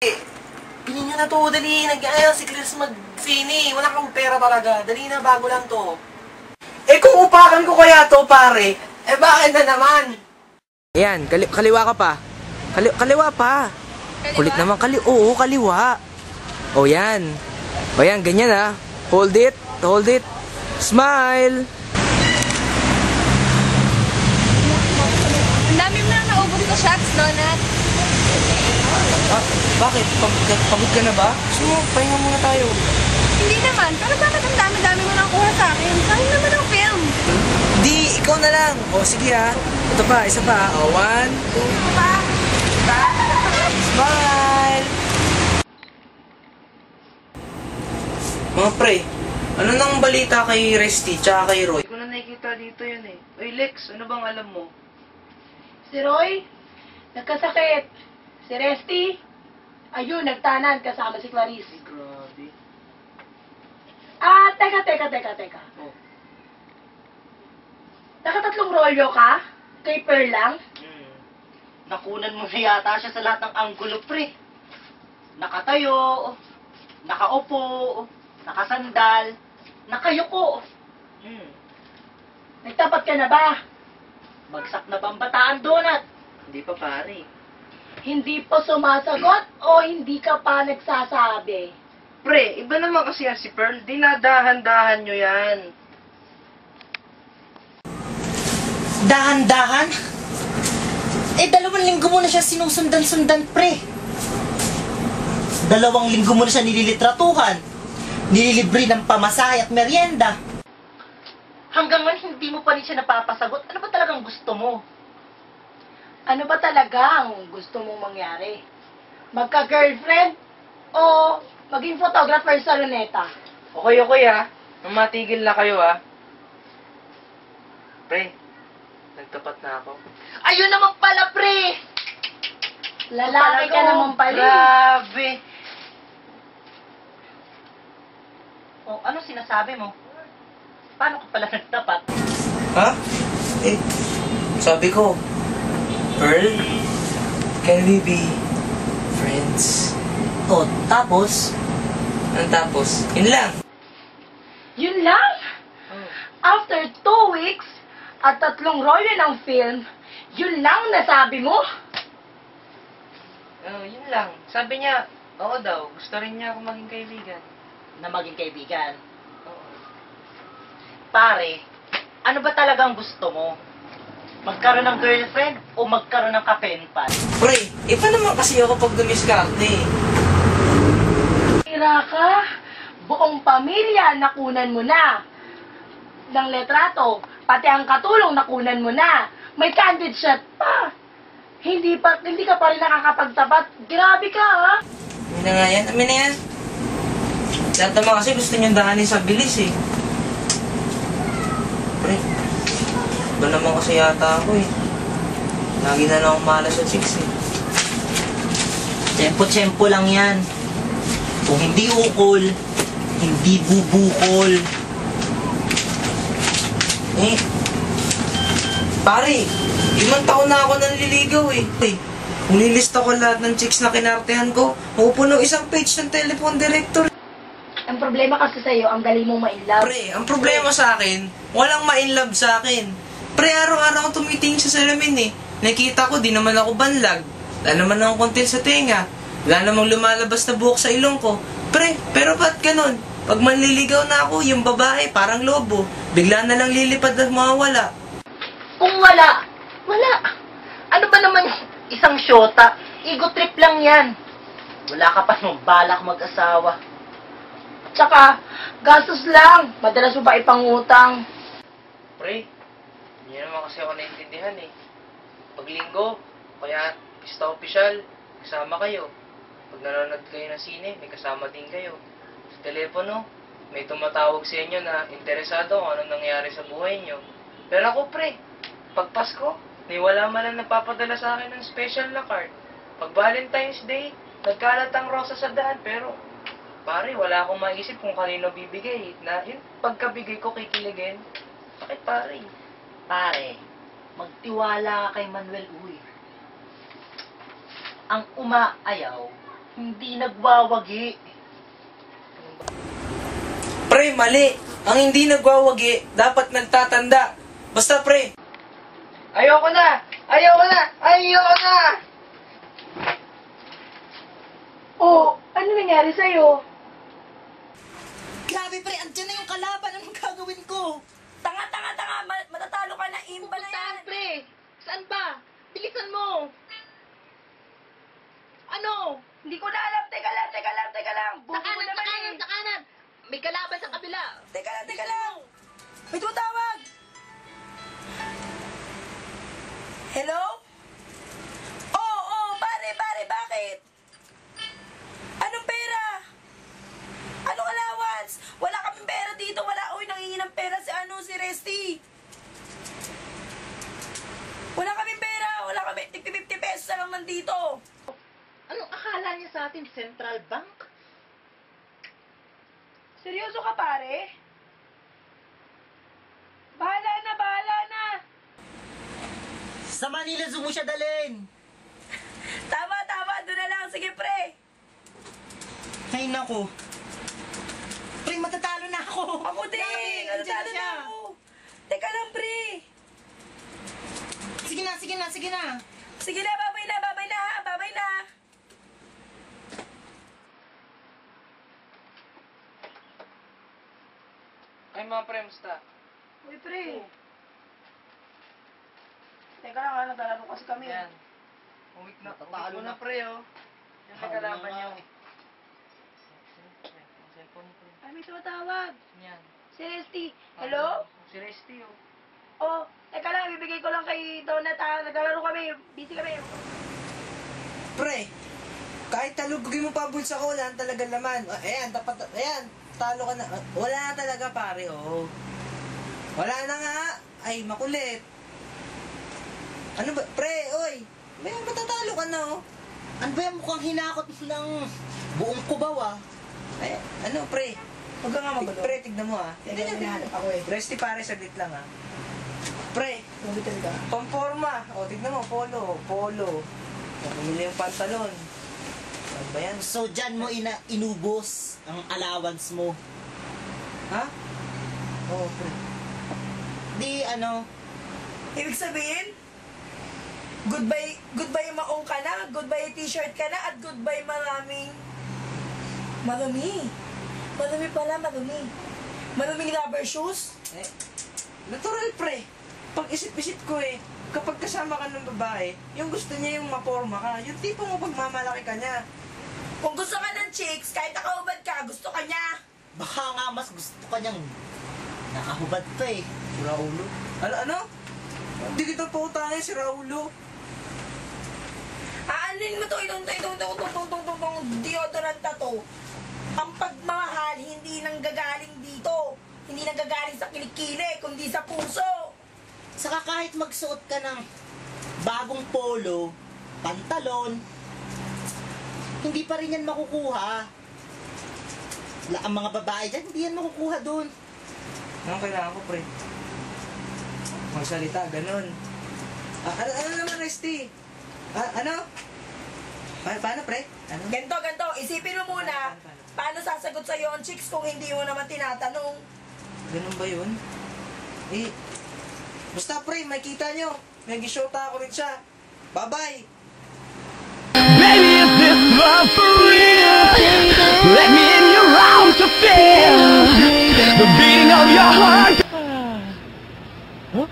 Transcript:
Bilhin nyo na to, dali. Nag-ayaw si Chris mag-sini. Wala kang pera talaga. Dali na, bago lang to. Kung upakan ko kaya to, pare, bakit na naman? Ayan, kaliwa ka pa. Kaliwa pa. Kaliwa? Kulit naman, oo, kaliwa. O yan. O yan, ganyan ha. Hold it. Smile. Ang dami mo na naubos ko shots, Donut. Bakit? Pagod ka na ba? Gusto mo, pahinga muna tayo. Hindi naman, pero bakit ang dami-dami mo nang kuha sa akin? Sayang naman ang film. Di, ikaw na lang. O, sige ha. Ito pa, isa pa. O, 1, 2, smile. Mga pre, ano nang balita kay Resty tsaka kay Roy? Hindi ko na nakikita dito yun eh. Oy Lex, ano bang alam mo? Si Roy, nagkasakit. Si Resty, ayun, nagtanan kasama si Clarice. Ay, grabe. Teka. Oh. Nakatatlong rolyo ka? Kay Pearl lang? Nakunan mo na yata siya sa lahat ng anggulo, pre. Nakatayo, nakaupo, nakasandal, nakayuko. Nagtapat ka na ba? Bagsak na ba ang bataan, Donut? Hindi pa pare. Hindi pa sumasagot o hindi ka pa nagsasabi? Pre, iba naman kasi yan si Pearl. Dinadahan-dahan nyo yan. Dahan-dahan? 2 linggo mo na siya sinusundan-sundan, pre. 2 linggo mo na siya nililitratuhan. Nililibre ng pamasahe at merienda. Hanggang ngayon, hindi mo pa rin siya napapasagot. Ano ba talagang gusto mo? Ano ba talaga ang gusto mong mangyari? Magka-girlfriend o maging photographer sa Luneta? Okay ha. Nang matigil na kayo ha. Pre, nagtapat na ako. Ayun naman pala, pre! Lalaki ka naman pala. Grabe! O, ano sinasabi mo? Paano ka pala nagtapat? Ha? Sabi ko, Pearl, can we be friends? O, tapos? Anong tapos? Yun lang. Yun lang? After 2 weeks at 3 rolyo ng film, yun lang nasabi mo? Yun lang. Sabi niya, oo daw, gusto rin niya ako maging kaibigan. Na maging kaibigan? Oo. Pare, ano ba talagang gusto mo? Magkaroon ng girlfriend o magkaroon ng kapenpan? Pre, iba naman kasi ako pag dumiskarte eh. Tira ka, buong pamilya nakunan mo na ng letrato, pati ang katulong nakunan mo na. May candid shot pa. Hindi ka pa rin nakakapagtapat. Grabe ka, ha? Amin na yan. Lahat naman kasi gusto niyang dahanin sa bilis eh. Pre, iba naman kasi yata ako eh. Lagi na lang akong malas sa chicks eh. Tsempo-tsempo lang yan. Kung hindi ukol, hindi bubukol. Pare, 5 taon na ako nanliligaw eh. Kung lilista ko lahat ng chicks na kinartehan ko, mapupuno isang page ng telephone directory. Ang problema kasi sa'yo, ang galing mong ma-inlove. Pre, ang problema sa akin, walang ma-inlove sa akin. Pre, araw-araw ako tumitingin sa salamin eh. Nakita ko, di naman ako banlag. Wala naman akong kontil sa tenga. Wala namang lumalabas na buhok sa ilong ko. Pre, pero ba't ganun? Pag manliligaw na ako, yung babae, parang lobo. Bigla na lang lilipad at mawawala. Kung wala, wala. Ano ba naman isang syota? Ego trip lang yan. Wala ka pa nung balak mag-asawa. Tsaka, gastos lang. Madalas mo ba ipangutang? Pre, hindi naman kasi ako naintindihan eh. Pag linggo, kaya pista opisyal, kasama kayo. Pag nanonood kayo ng sine, may kasama din kayo. Sa telepono, may tumatawag sa inyo na interesado kung anong nangyari sa buhay nyo. Pero ako pre, pag Pasko, wala man lang nagpapadala sa akin ng special na card. Pag Valentine's Day, nagkalat ang rosa sa daan, pero pare, wala akong maisip kung kanino bibigay. Na yun, pagkabigay ko kikiligin. Bakit pare? Pare, magtiwala kay Manuel Uy. Ang umaayaw, Hindi nagwawagi. Pre, mali. Ang hindi nagwawagi, dapat nagtatanda. Basta pre. Ayoko na! Ayoko na! Ayoko na! Oh, ano nangyari sa'yo? Grabe pre, andyan na yung kalaban. Anong gagawin ko? Tanga! Matatalo ka na, imba na yan! Pre? Saan ba? Bilisan mo! Ano? Hindi ko na alam. Teka lang. Buko mo naman eh. Sa kanan! May kalaban sa kabila. Teka lang. May tumatawag. Hello? Oo, pare, bakit? Anong pera? Anong allowance? Wala kaming pera dito. Uy, nangingi ng pera si Resty. Wala kaming pera. Tig 50 pesos na lang nandito. Anong akala niya sa atin, Central Bank? Seryoso ka, pare? Bahala na. Sa Manila Zoo mo siya dalhin. Tama. Doon na lang. Sige, pre. Ay, naku. Pre, matatalo na ako. Ako din. Grabe, Andyan andyan na siya. ako. Teka lang, pre. Sige na. Sige na, babay na. Ay mga pre, musta? Uy, pre. Teka lang, naglalaro kasi kami. Yan. Uwik na. Talo na pre, oh. Yan may kalaban niyo. Ang cellphone mo pre. Ay, may tumatawag. Yan. Si Resty. Hello? Si Resty, oh. Oh, teka lang, ibibigay ko lang kay Donut ha. Naglalaro kami. Busy kami. Pre, kahit talugugin mo pa ang bulsa ko, wala na talaga laman. Ayan, talo ka na. Wala na talaga, pare, oh. Wala na nga. Ay, makulit. Ano ba? Pre, oy. May matatalo ka na, oh. Ano ba yung mukhang hinakot ng buong kubaw ah? Ay, ano, pre? Huwag ka nga magulo. Pre, tignan mo, ah. Tignan mo, hinahanap ako eh. Resty, pare, saglit lang, ah. Pre, Mabitin ka. pamporma. O, tignan mo, polo. Pumili yung pantalon. Ano ba yan? So, dyan mo inubos ang allowance mo. Ha? Oo, pre. Di, ano, Ibig sabihin, goodbye maong ka na, goodbye t-shirt ka na, at goodbye maruming rubber shoes. Eh, natural, pre. Pag isip-isip ko kapag kasama ka ng babae, yung gusto niya yung maporma ka, yung tipo mo pagmamalaki ka niya. Kung gusto ka ng chicks, kahit nakaubad ka, gusto ka niya. baka nga mas gusto ka niyang nakahubad pa eh. Si Raulo? Ano? Hindi kita pautangin si Raulo. Aanin mo to, itong deodorant na to. Ang pagmamahal, hindi nanggagaling dito. Hindi nanggagaling sa kilikili, kundi sa puso. Saka kahit magsuot ka ng bagong polo, pantalon, hindi pa rin yan makukuha. Ang mga babae dyan, hindi yan makukuha dun. Anong kailangan ko, pre? Magsalita, ganun. Ano naman, Resty? Ano? Paano, pre? Ano? Ganto, isipin mo muna, paano sasagot sa'yo ang chicks kung hindi mo naman tinatanong? Ganun ba yun? Basta, pre, makita nyo. Nag-shota ako rin siya. Bye-bye! Baby, is this love for real? Let me in your arms to feel the beating of your heart. Huh?